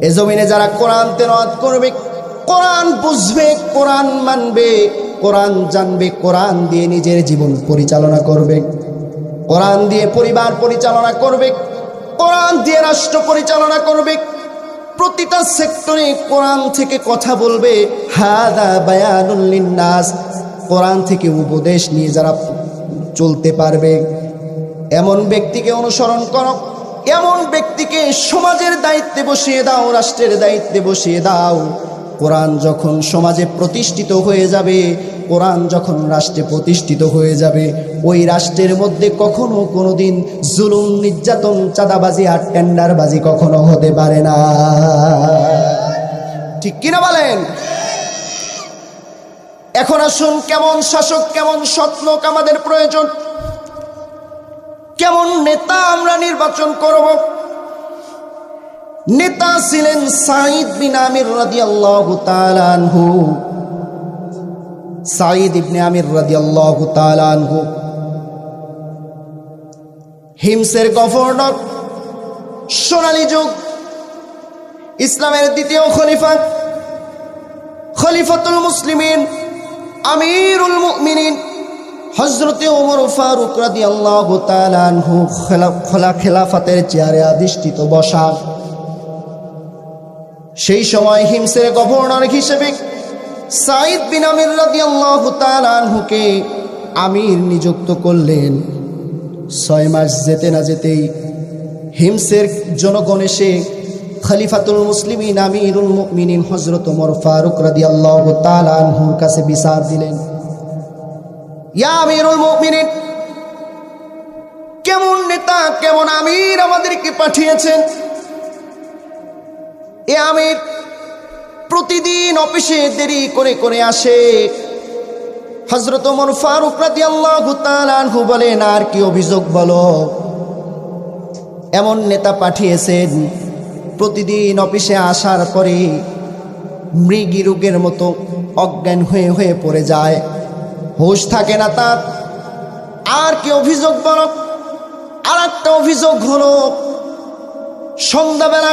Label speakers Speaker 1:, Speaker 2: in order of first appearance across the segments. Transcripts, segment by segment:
Speaker 1: এ জমিনে যারা কোরআন তেলাওয়াত করবে, কোরআন বুঝবে, কোরআন মানবে, কোরআন জানবে, কোরআন দিয়ে নিজের জীবন পরিচালনা করবে, কোরআন দিয়ে পরিবার পরিচালনা করবে, কোরআন দিয়ে রাষ্ট্র পরিচালনা করবে, প্রতিটা সেক্টরে কোরআন থেকে কথা বলবে। হাদা বায়ানুল লিন্নাস, কোরআন থেকে উপদেশ নিয়ে যারা চলতে পারবে এমন ব্যক্তিকে অনুসরণ করো, এমন ব্যক্তিকে সমাজের দায়িত্বে বসিয়ে দাও, রাষ্ট্রের দায়িত্বে বসিয়ে দাও। কোরআন যখন সমাজে প্রতিষ্ঠিত হয়ে যাবে, কোরআন যখন রাষ্ট্রে প্রতিষ্ঠিত হয়ে যাবে, ওই রাষ্ট্রের মধ্যে কখনো কোনোদিন জুলুম, নির্যাতন, চাঁদাবাজি আর টেন্ডারবাজি কখনো হতে পারে না। ঠিক কিনা বলেন? এখন আসুন, কেমন শাসক, কেমন সৎ লোক আমাদের প্রয়োজন, কেমন নেতা আমরা নির্বাচন করব। নেতা ছিলেন সাঈদ বিন আমির রাদিয়াল্লাহু তাআলা আনহু। সাঈদ ইবনে আমির রাদিয়াল্লাহু তাআলা আনহু হিমসের গভর্নর, সোনালী যুগ, ইসলামের দ্বিতীয় খলিফা, খলিফাতুল মুসলিমিন, আমিরুল মুমিনিন হযরতে ওমর ফারুক রাদিয়াল্লাহু তাআলা আনহু খেলাফতের চেয়ারে অধিষ্ঠিত বসা। সেই সময় হিমসের গভর্নর হিসেবে সাঈদ বিন আমির রাদিয়াল্লাহু তাআলা আনহুকে আমির নিযুক্ত করলেন। 6 মাস যেতে না যেতেই হিমসের জনগণ এসে খলিফাতুল মুসলিমিন, আমিরুল মুমিনিন হযরত ওমর ফারুক রাদিয়াল্লাহু তাআলা আনহুর কাছে বিচার দিলেন, ইয়া আমিরুল মুমিনিন, কেমন নেতা, কেমন আমির আমাদেরকে পাঠিয়েছেন? এ আমির প্রতিদিন অফিসে দেরি করে করে আসে। হযরত ওমর ফারুক রাদিয়াল্লাহু তাআলা আনহু বলেন, আর কি অভিযোগ বলো? এমন নেতা পাঠিয়েছেন, প্রতিদিন অফিসে আসার পরে মৃগী রোগের মতো অজ্ঞান হয়ে হয়ে পড়ে যায়, হুঁশ থাকে না তার। আর কি অভিযোগ বলো? আর একটা অভিযোগ হলো, সন্ধ্যাবেলা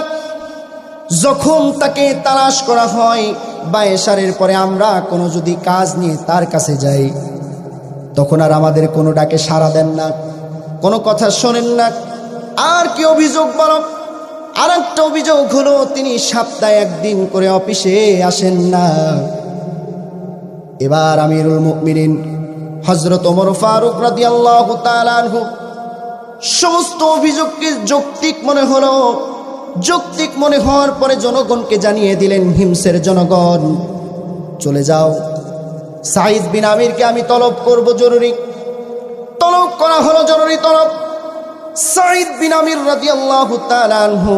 Speaker 1: যখন তাকে তালাশ করা হয় বা এশারের পরে আমরা কোনো যদি কাজ নিয়ে তার কাছে যাই, তখন আর আমাদের কোনো ডাকে সাড়া দেন না, কোনো কথা শোনেন না। আর কি অভিযোগ বলো? আর একটা অভিযোগ হলো, তিনি সপ্তাহে 1 দিন করে অফিসে আসেন না। এবার আমিরুল মুমিনিন হযরত ওমর ফারুক রাদিয়াল্লাহু তাআলা আনহু সমস্ত অভিযোগকে যৌক্তিক মনে হলো। যৌক্তিক মনে হওয়ার পরে জনগণকে জানিয়ে দিলেন, হিমসের জনগণ, চলে যাও, সাঈদ বিন আমিরকে আমি তলব করব, জরুরি তলব করা হলো, জরুরি তলব। সাঈদ বিন আমির রাদিয়াল্লাহু তাআলা আনহু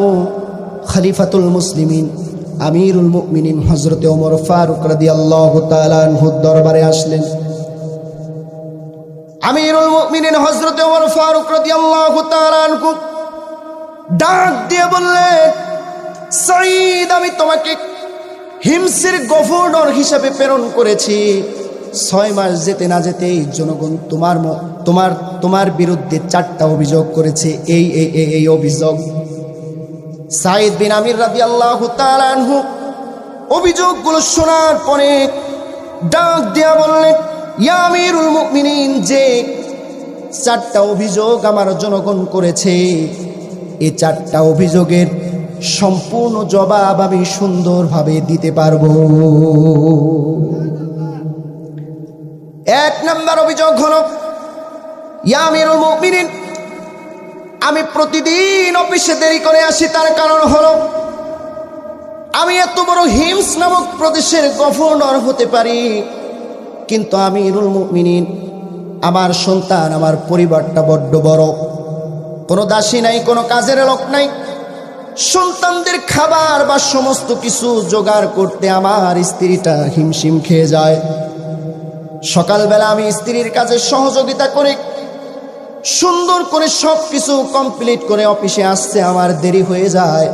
Speaker 1: খলিফাতুল মুসলিমিন, আমিরুল মুমিনিন হযরতে ওমর ফারুক রাদিয়াল্লাহু তাআলা আনহুর দরবারে আসলেন। আমিরুল মুমিনিন হযরতে ওমর ফারুক রাদিয়াল্লাহু তাআলা আনহু ডাক দিয়ে বললেন, সাঈদ, আমি তোমাকে হিমসের গভর্নর হিসেবে প্রেরণ করেছি। 6 মাস যেতে না যেতেই জনগণ তোমার বিরুদ্ধে 4টা অভিযোগ করেছে। এই অভিযোগ। সাঈদ বিন আমির রাদিয়াল্লাহু তাআলা আনহু অভিযোগগুলো শোনার পরে ডাক দিয়া বললেন, ইয়া আমিরুল মুমিনিন, যে 4টা অভিযোগ আমার জনগণ করেছে, এই 4টা অভিযোগের সম্পূর্ণ জবাব আমি সুন্দরভাবে দিতে পারবো। 1 নম্বর অভিযোগ হলো, ইয়া আমিরুল মুমিনিন, আমি প্রতিদিন অফিসে দেরি করে আসি, তার কারণ হলো আমি এত বড় হিমস নামক প্রদেশের গভর্নর হতে পারি, কিন্তু আমিরুল মুমিনিন, আমার সন্তান, আমার পরিবারটা বড্ড বড়, কোনো দাসী নাই, কোনো কাজের লোক নাই। সন্তানদের খাবার বা সমস্ত কিছু জোগাড় করতে আমার স্ত্রীটা হিমশিম খেয়ে যায়। সকালবেলা আমি স্ত্রীর কাজে সহযোগিতা করে সুন্দর করে সব কিছু কমপ্লিট করে অফিসে আসতে আমার দেরি হয়ে যায়,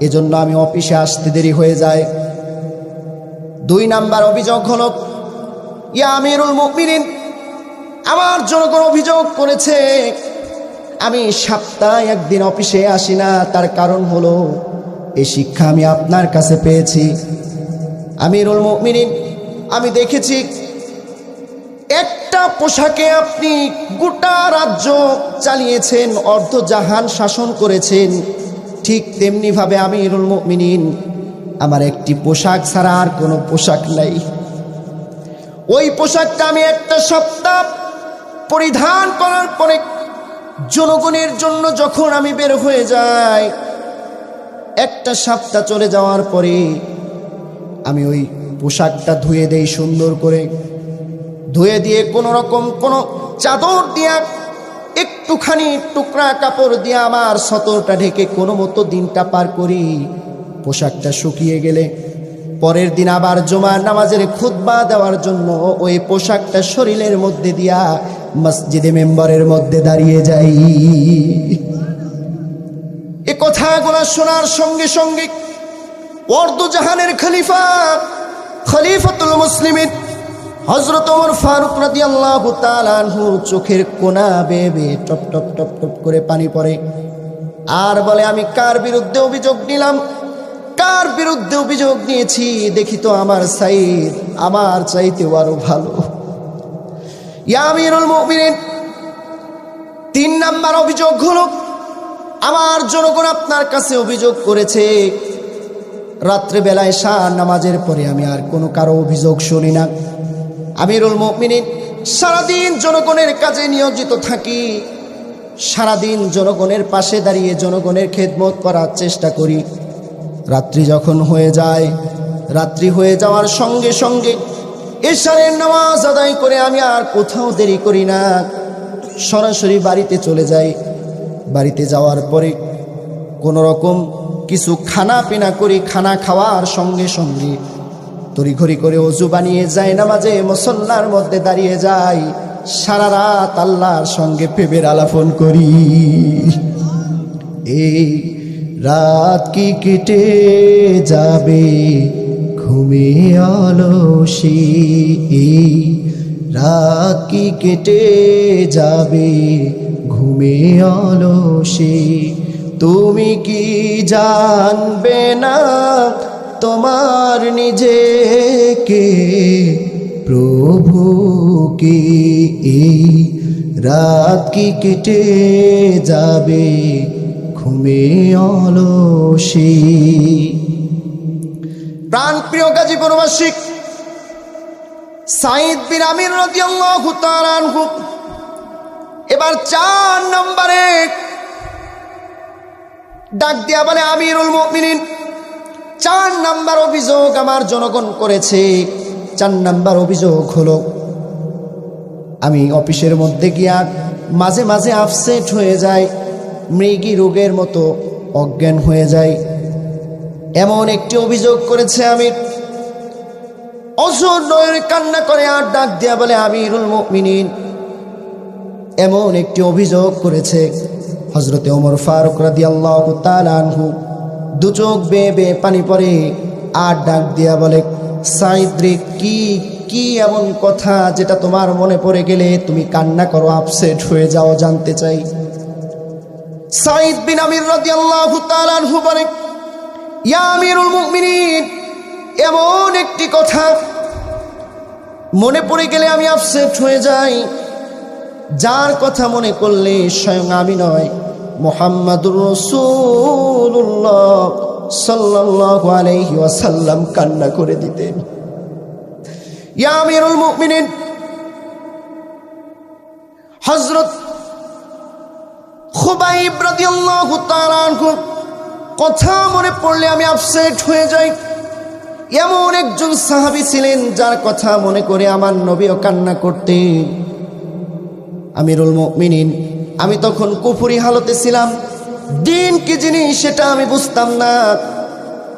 Speaker 1: এজন্য আমি অফিসে আসতে দেরি হয়ে যায়। 2 নাম্বার অভিযোগ হলো, ইয়া আমিরুল মুমিনিন, আমার জনগণ অভিযোগ করেছে আমি সপ্তাহে 1 দিন অফিসে আসি না, তার কারণ হলো এই শিক্ষা আমি আপনার কাছে পেয়েছি। আমিরুল মুমিনিন, আমি দেখেছি একটা পোশাকে আপনি গোটা রাজ্য চালিয়েছেন, অর্ধ জাহান শাসন করেছেন। ঠিক তেমনিভাবে আমিরুল মুমিনিন, আমার একটি পোশাক ছাড়া আর কোনো পোশাক নাই। ওই পোশাকটা আমি একটা সপ্তাহ পরিধান করার পরে জনগণের জন্য যখন আমি বের হয়ে যাই, একটা সপ্তাহ চলে যাওয়ার পরে আমি ওই পোশাকটা ধুয়ে দেই সুন্দর করে। ধুয়ে দিয়ে কোনো রকম কোনো চাদর দিয়া, একটুখানি টুকরা কাপড় দিয়ে আমার সতরটা ঢেকে কোনো মতো দিনটা পার করি। পোশাকটা শুকিয়ে গেলে পরের দিন আবার জুমার নামাজের খুতবা দেওয়ার জন্য ওই পোশাকটা শরীরের মধ্যে দিয়া মসজিদে মেম্বারের মধ্যে দাঁড়িয়ে যাই। এ কথাগুলো শোনার সঙ্গে সঙ্গে অর্ধজাহানের খলিফাতুল মুসলিমিন হযরত ওমর ফারুক রাদিয়াল্লাহু তাআলা আনহু চোখের কোনা বেয়ে বেয়ে টপ টপ টপ টপ করে পানি পড়ে, আর বলে, আমি কার বিরুদ্ধে অভিযোগ নিলাম, কার বিরুদ্ধে অভিযোগ নিয়েছি? দেখি তো আমার সাইদ আমার চাইতেও আরো ভালো। ইয়া আমিরুল মুমিনিন, 3 নাম্বার অভিযোগ হলো, আমার জনগণ আপনার কাছে অভিযোগ করেছে, রাত্রেবেলায় শাহ নামাজের পরে আমি আর কোনো কারো অভিযোগ শুনি না। আমিরুল মুমিনিন, সারাদিন জনগণের কাজে নিয়োজিত থাকি, সারাদিন জনগণের পাশে দাঁড়িয়ে জনগণের খেদমত করার চেষ্টা করি। রাত্রি যখন হয়ে যায়, রাত্রি হয়ে যাওয়ার সঙ্গে সঙ্গে এশারের নামাজ আদায় করে আমি আর কোথাও দেরি করি না, সরাসরি বাড়িতে চলে যাই। বাড়িতে যাওয়ার পরে কোনো রকম কিছু খানা পিনা করি। খানা খাওয়ার সঙ্গে সঙ্গে তড়িঘড়ি করে ওযু বানিয়ে যায় নামাজে মুসল্লার মধ্যে দাঁড়িয়ে যাই। সারা রাত আল্লাহর সঙ্গে প্রেমের আলাপন করি। এই রাত কি কেটে যাবে ঘুমে অলসি, এই রাত কি কেটে যাবে ঘুমে অলসি, তুমি কি জানবে না তোমার নিজেকে প্রভুকে, এই রাত কি কেটে যাবে ঘুমে অলসি। প্রাণপ্রিয় গাজীপুরবাসী, সাঈদ বিন আমির রাদিয়াল্লাহু তাআলা আনহু এবার 4 নম্বরে ডাক দিয়া বলে, আমিরুল মুমিনিন, 4 নাম্বার অভিযোগ আমার জনগণ করেছে। 4 নাম্বার অভিযোগ হলো, আমি অফিসের মধ্যে গিয়া মাঝে মাঝে আপসেট হয়ে যায়, মৃগী রোগের মতো অজ্ঞান হয়ে যায়। এমন একটি অভিযোগ করেছে। আমি অঝোর নয়ের কান্না করে আর ডাক দিয়া বলে, আমিরুল মুমিনিন, এমন একটি অভিযোগ করেছে। হযরতে ওমর ফারুক রাদিয়াল্লাহু তাআলা আনহু 2 চোখ বেয়ে বেয়ে পানি পড়ে আর ডাক দিয়া বলে, সাঈদ রে, কি এমন কথা যেটা তোমার মনে পড়ে গেলে তুমি কান্না করো, আপসেট হয়ে যাও, জানতে চাই। সাঈদ বিন আমির রাদিয়াল্লাহু তাআলা আনহু বলে, ইয়া আমিরুল মুমিনিন, এমন একটি কথা মনে পড়ে গেলে আমি আপসেট হয়ে যাই, যার কথা মনে করলে স্বয়ং আমি নয়, মুহাম্মাদুর রাসূলুল্লাহ সাল্লাল্লাহু আলাইহি ওয়াসাল্লাম কান্না করে দিতেন। ইয়া আমিরুল মুমিনিন, হযরত খুবাইব রাদিয়াল্লাহু তাআলা আনহু কথা মনে পড়লে আমি আপসেট হয়ে যাই। এমন একজন সাহাবী ছিলেন যার কথা মনে করে আমার নবীও কান্না করতেন। আমিরুল মুমিনিন, আমি তখন কুফরি হালতে ছিলাম, দিন কি জিনিস সেটা আমি বুঝতাম না।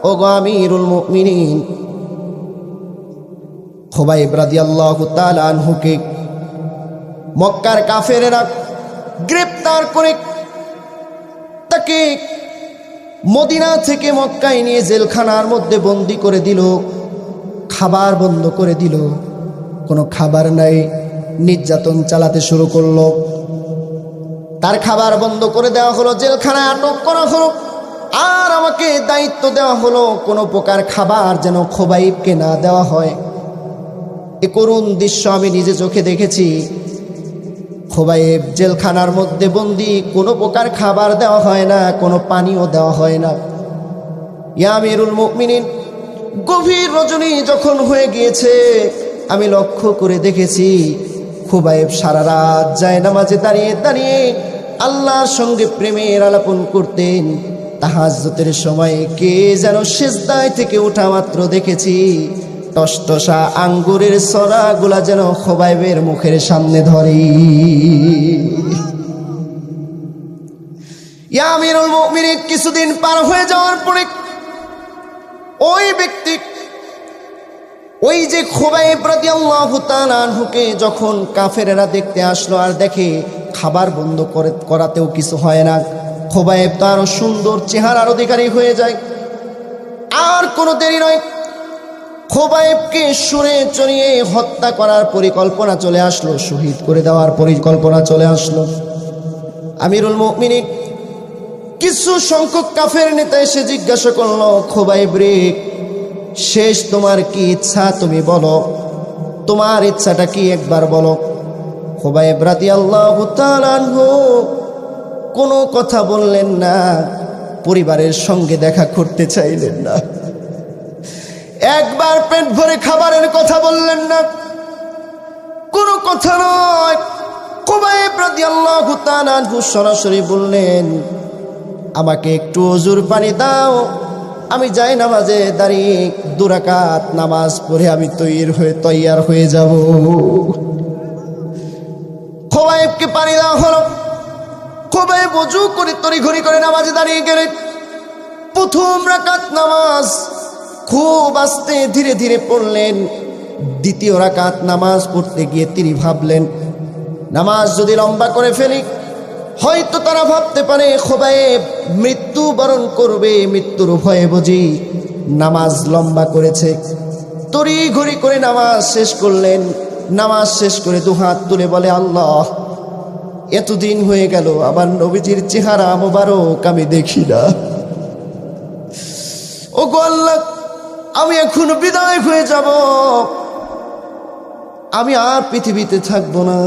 Speaker 1: ওগো আমিরুল মুমিনিন, খুবাইব রাদিয়াল্লাহু তাআলা আনহুকে মক্কার কাফেরেরা গ্রেফতার করে তাকে মদিনা থেকে মক্কায় নিয়ে জেলখানার মধ্যে বন্দী করে দিল, খাবার বন্ধ করে দিল, কোনো খাবার নাই, নির্যাতন চালাতে শুরু করলো। তার খাবার বন্ধ করে দেওয়া হলো, জেলখানায় আটক করা হলো। আর আমাকে দায়িত্ব দেওয়া হলো কোনো প্রকার খাবার যেন খোবাইবকে না দেওয়া হয়। এ করুণ দৃশ্য আমি নিজে চোখে দেখেছি। খোবাইব জেলখানার মধ্যে বন্দি, কোনো প্রকার খাবার দেওয়া হয় না, কোনো পানিও দেওয়া হয় না। ইয়া আমিরুল মুমিনিন, গভীর রজনী যখন হয়ে গিয়েছে আমি লক্ষ্য করে দেখেছি খোবাইব সারা রাত জায়নামাজে দাঁড়িয়ে দাঁড়িয়ে আল্লাহর সঙ্গে প্রেমের আলাপন করতেন। তাহাজ্জুদের সময়ে কে যেন সিজদায় থেকে ওঠা মাত্র দেখেছি টসটসা আঙ্গুরের সরাগুলা যেন খোবাইবের মুখের সামনে ধরে। ইয়া আমিরুল মুমিনিন, কিছুদিন পার হয়ে যাওয়ার পরে ওই ব্যক্তি, ওই যে খোবাইব রাদিয়াল্লাহু তাআলা আনহুকে যখন কাফেরেরা দেখতে আসলো আর দেখে খাবার বন্ধ করাতেও কিছু হয় না, খোবাইব তো আরো সুন্দর চেহারার অধিকারী হয়ে যায়। আর কোনো দেরি নয়, খোবাইবকে সুরে চড়িয়ে হত্যা করার পরিকল্পনা চলে আসলো, শহীদ করে দেওয়ার পরিকল্পনা চলে আসলো। আমিরুল মুমিনিন, কিছু সংখ্যক কাফের নেতা এসে জিজ্ঞাসা করলো, খোবাইব রে, শেষ তোমার কি ইচ্ছা তুমি বলো, তোমার ইচ্ছাটা কি একবার বলো। খোবাইব রাদিয়াল্লাহু তাআলা আনহু কোনো কথা বললেন না, পরিবারের সঙ্গে দেখা করতে চাইলেন না, একবার পেট ভরে খাবারের কথা বললেন না, কোনো কথা নয়। খোবাইব রাদিয়াল্লাহু তাআলা আনহু সরাসরি বললেন, আমাকে একটু ওযুর পানি দাও, আমি যাই নামাজে দাঁড়িয়ে 2 রাকাত নামাজ পড়ে আমি তৈয়ার হয়ে যাব। খোবাইবকে পানি দেওয়া হলো। খোবাইব ওযু করে তড়িঘড়ি করে নামাজে দাঁড়িয়ে গেলেন। প্রথম রাকাত নামাজ খুব আস্তে ধীরে ধীরে পড়লেন। দ্বিতীয় রাকাত নামাজ পড়তে গিয়ে তিনি ভাবলেন, নামাজ যদি লম্বা করে ফেলি হয়তো তারা ভাবতে পারে খোবাইব মৃত্যু বরণ করবে, মৃত্যুর ভয়ে বুঝি নামাজ লম্বা করেছে। তড়িঘড়ি করে নামাজ শেষ করলেন। নামাজ শেষ করে 2 হাত তুলে বলে, আল্লাহ, এতদিন হয়ে গেল আমার নবীজির চেহারা মোবারক আমি দেখি না। ও গো আল্লাহ, আমি এখন বিদায় হয়ে যাব, আমি আর পৃথিবীতে থাকবো না।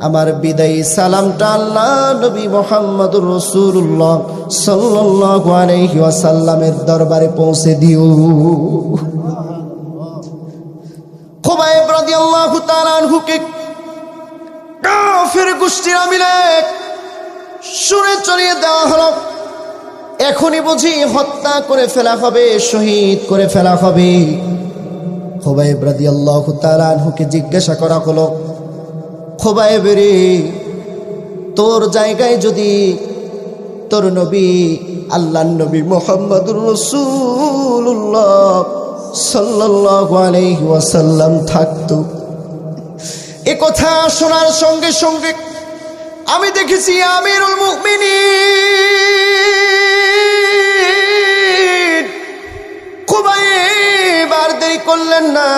Speaker 1: আমার বিদায়ী সালামটা আল্লাহ নবী মুহাম্মদুর রাসূলুল্লাহ সাল্লাল্লাহু আলাইহি ওয়াসাল্লামের দরবারে পৌঁছে দিও। খোবাইব রাদিয়াল্লাহু তাআলা আনহুকে কাফের গোষ্ঠীরা মিলে সুরে চড়িয়ে দেওয়া হলো। এখনই বুঝি হত্যা করে ফেলা হবে, শহীদ করে ফেলা হবে। খোবাইব রাদিয়াল্লাহু তাআলা আনহুকে জিজ্ঞাসা করা হলো, খোবাইব রে, তোর জায়গায় যদি তোর নবী আল্লাহর নবী মুহাম্মদুর রাসূলুল্লাহ সাল্লাল্লাহু আলাইহি ওয়াসাল্লাম থাকতো, এ কথা শোনার সঙ্গে সঙ্গে আমি দেখেছি আমিরুল মুমিনিন খোবাইব আর দেরি করলেন না,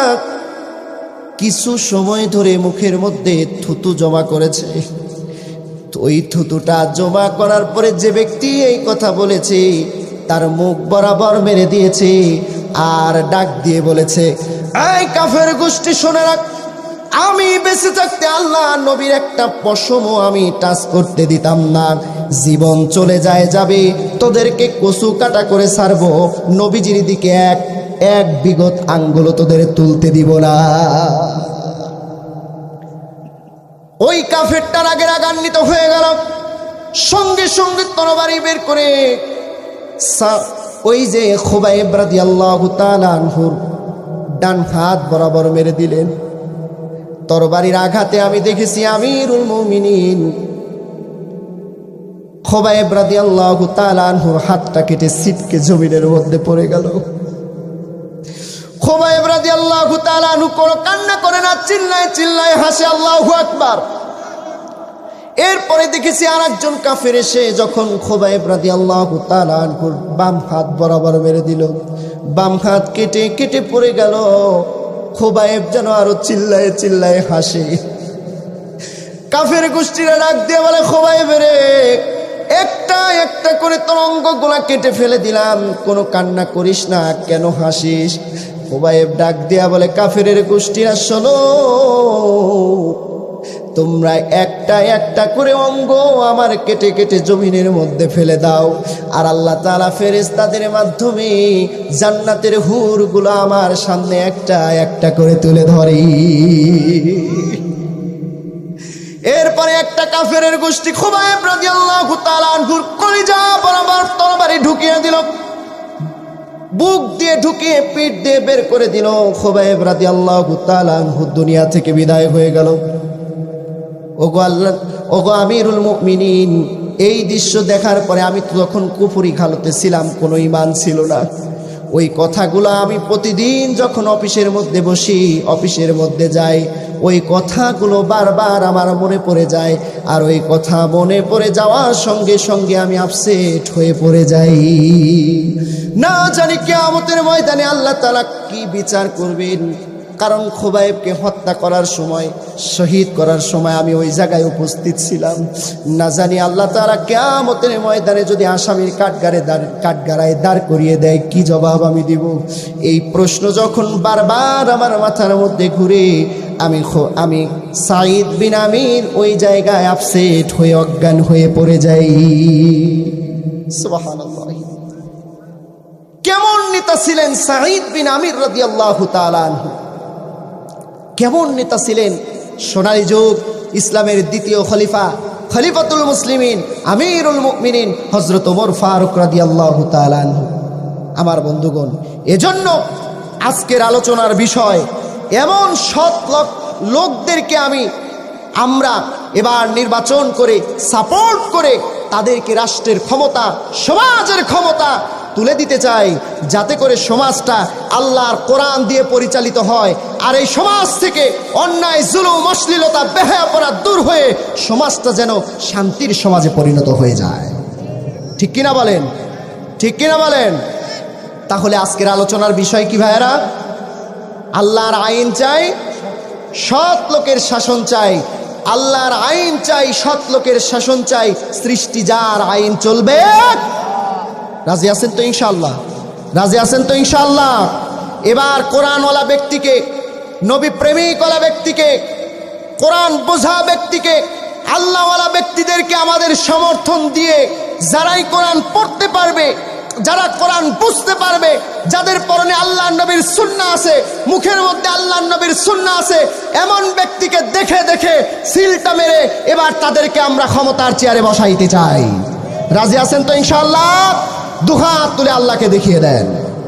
Speaker 1: কিছু সময় ধরে মুখের মধ্যে থুতু জমা করেছে। তো ওই থুতুটা জমা করার পরে যে ব্যক্তি এই কথা বলেছে তার মুখ বরাবর মেরে দিয়েছে আর ডাক দিয়ে বলেছে, এই কাফের গোষ্ঠী শুনে রাখ, আমি বেঁচে থাকতে আল্লাহ নবীর একটা পশমও আমি টাচ করতে দিতাম না। জীবন চলে যাবে, তোদেরকে কচু কাটা করে ছাড়বো, নবীজির দিকে এক বিগত আঙ্গুল তোদের তুলতে দিব না। ওই কাফেরটা রাগে রাগান্বিত হয়ে গেল, সঙ্গে সঙ্গে তরবারি বের করে ওই যে খোবাইব রাদিয়াল্লাহু তাআলা আনহুর ডান হাত বরাবর মেরে দিলেন। তরবারির আঘাতে আমি দেখেছি আমিরুল মুমিনিন খোবাইব রাদিয়াল্লাহু তাআলা আনহুর হাতটা কেটে ছিটকে জমিনের মধ্যে পড়ে গেল। খোবাইব রাদিয়াল্লাহু তাআলা আনহু কোনো কান্না করে না, চিল্লায় চিল্লায় হাসে, আল্লাহু আকবার। এরপরে দেখেছি আরেকজন কাফের এসে যখন খোবাইব রাদিয়াল্লাহু তাআলা আনহুর বাম হাত বরাবর মেরে দিল, বাম হাত কেটে কেটে পড়ে গেল। খোবাইব যেন আরো চিল্লায় চিল্লায় হাসে। কাফের গোষ্ঠীরা ডাক দিয়ে বলে, খোবাইব রে, একটা একটা করে তোর অঙ্গগুলা কেটে ফেলে দিলাম, কোনো কান্না করিস না, কেন হাসিস? খুবাইব ডাক দিয়া বলে, কাফেরের গোষ্ঠীরা শোনো, তোমরা একটা একটা করে অঙ্গ আমার কেটে কেটে জমিনের মধ্যে ফেলে দাও, আর আল্লাহ তাআলা ফেরেশতাদের মাধ্যমে জান্নাতের হুরগুলো আমার সামনে একটা একটা করে তুলে ধরে। এরপরে একটা কাফেরের গোষ্ঠী খুবাইব রাদিয়াল্লাহু তাআলা আনহুর কলিজা বরাবর তরবারি ঢুকিয়ে দিল, বুক দিয়ে ঢুকিয়ে পিঠ দিয়ে বের করে দিল। খুবাইব রাদিয়াল্লাহু তাআলা আনহু দুনিয়া থেকে বিদায় হয়ে গেল। ওগো আল্লাহ, ওগো আমিরুল মুমিনিন, এই দৃশ্য দেখার পরে আমি তো তখন কুফরি হালতে ছিলাম, কোনো ঈমান ছিল না। ওই কথাগুলো আমি প্রতিদিন যখন অফিসের মধ্যে বসি, অফিসের মধ্যে যাই, ওই কথাগুলো বারবার আমার মনে পড়ে যায়, আর ওই কথা মনে পড়ে যাওয়ার সঙ্গে সঙ্গে আমি আপসেট হয়ে পড়ে যাই। না জানি কিয়ামতের ময়দানে আল্লাহ তাআলা কি বিচার করবেন, কারণ খুবাইবকে হত্যা করার সময়, শহীদ করার সময় আমি ওই জায়গায় উপস্থিত ছিলাম। না জানি আল্লাহ তাআলা কিয়ামতের ময়দানে যদি আসামির কাঠগড়ায় দাঁড় করিয়ে দেয়, কি জবাব আমি দিব? এই প্রশ্ন যখন বারবার আমার মাথার মধ্যে ঘুরে, আমি সাঈদ বিন আমির ওই জায়গায় আপসেট হয়ে অজ্ঞান হয়ে পড়ে যাই। সুবহানাল্লাহ। কেমন নেতা ছিলেন সাঈদ বিন আমির রাদিয়াল্লাহু তাআলা আনহু, কেমন নেতা ছিলেন! সোনালী যুগ, ইসলামের দ্বিতীয় খলিফা, খলিফাতুল মুসলিমিন, আমিরুল মুমিনিন হযরত ওমর ফারুক রাদিয়াল্লাহু তাআলা আনহু। আমার বন্ধুগণ, এজন্য আজকের আলোচনার বিষয়, এমন সৎ লোকদেরকে আমরা এবার নির্বাচন করে সাপোর্ট করে তাদেরকে রাষ্ট্রের ক্ষমতা, সমাজের ক্ষমতা তুলে দিতে চাই, যাতে করে সমাজটা আল্লাহর কোরআন দিয়ে পরিচালিত হয়, আর এই সমাজ থেকে অন্যায়, জুলুম, অশ্লীলতা, বেহায়াপনা দূর হয়ে সমাজটা যেন শান্তির সমাজে পরিণত হয়ে যায়। ঠিক কিনা বলেন? ঠিক কিনা বলেন? তাহলে আজকের আলোচনার বিষয় কি ভাইয়েরা? আল্লাহর আইন চাই, সৎ লোকের শাসন চাই। আল্লাহর আইন চাই, সৎ লোকের শাসন চাই। সৃষ্টি যার আইন চলবে। রাজি আছেন তো ইনশাআল্লাহ? রাজি আছেন তো ইনশাআল্লাহ? এবার কোরআনওয়ালা ব্যক্তিকে, নবী প্রেমিকওয়ালা ব্যক্তিকে, কোরআন বোঝা ব্যক্তিকে, আল্লাহওয়ালা ব্যক্তিদেরকে আমাদের সমর্থন দিয়ে, যারাই কোরআন পড়তে পারবে, যারা কোরআন বুঝতে পারবে, যাদের পরনে আল্লাহর নবীর সুন্নাহ আছে, মুখের মধ্যে আল্লাহর নবীর সুন্নাহ আছে, এমন ব্যক্তিকে দেখে দেখে সিলটা মেরে এবার তাদেরকে আমরা ক্ষমতার চেয়ারে বসাইতে চাই। রাজি আছেন তো ইনশাআল্লাহ? দুহাত তুলে আল্লাহকে দেখিয়ে দেন।